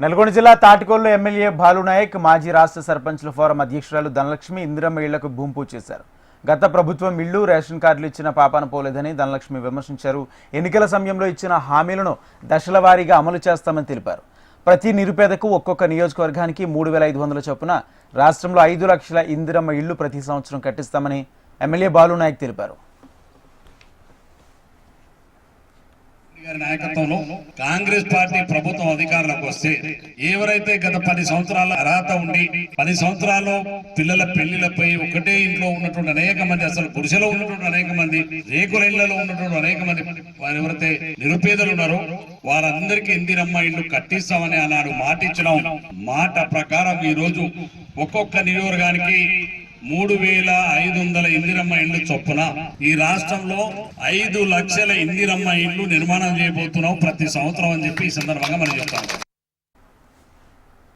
నల్గొండ జిల్లా తాటికొల్లు ఎమ్మెల్యే బాలునాయక్ మాజీ రాష్ట్ర సర్పంచ్ల ఫోరం అధ్యక్షురాలు ధనలక్ష్మి ఇందిరమ్మ ఇళ్లకు భూమి పూజ చేశారు. గత ప్రభుత్వం ఇళ్లు రేషన్ కార్డులు ఇచ్చిన పాపాన పోలేదని ధనలక్ష్మి విమర్శించారు. ఎన్నికల సమయంలో ఇచ్చిన హామీలను దశల వారీగా అమలు చేస్తామని తెలిపారు. ప్రతి నిరుపేదకు ఒక్కొక్క నియోజకవర్గానికి 3,500 చొప్పున రాష్ట్రంలో 5 లక్షల ఇందిరమ్మ ఇళ్లు ప్రతి సంవత్సరం కట్టిస్తామని ఎమ్మెల్యే బాలునాయక్ తెలిపారు. నాయకత్వంలో కాంగ్రెస్ పార్టీ ప్రభుత్వం అధికారంలోకి వస్తే ఎవరైతే గత 10 సంవత్సరాల అర్హత ఉండి 10 సంవత్సరాల్లో పిల్లల పెళ్లిలపై ఒకటే ఇంట్లో ఉన్నటువంటి అనేక మంది, అసలు పురుషులు ఉన్నటువంటి అనేక మంది, రేకుల ఇళ్లలో ఉన్నటువంటి అనేక మంది వారు ఎవరైతే నిరుపేదలు ఉన్నారో వారందరికీ ఇందిరమ్మ ఇల్లు కట్టిస్తామని ఆనాడు మాట ఇచ్చినాం. మాట ప్రకారం ఈ రోజు ఒక్కొక్క నియోజకవర్గానికి 3,500 ఇందిరమ్మ ఇళ్లు చొప్పున ఈ రాష్ట్రంలో 5 లక్షల ఇందిరమ్మ ఇళ్లు నిర్మాణం చేయబోతున్నాం ప్రతి సంవత్సరం అని చెప్పి ఈ సందర్భంగా మనం చెప్తాం.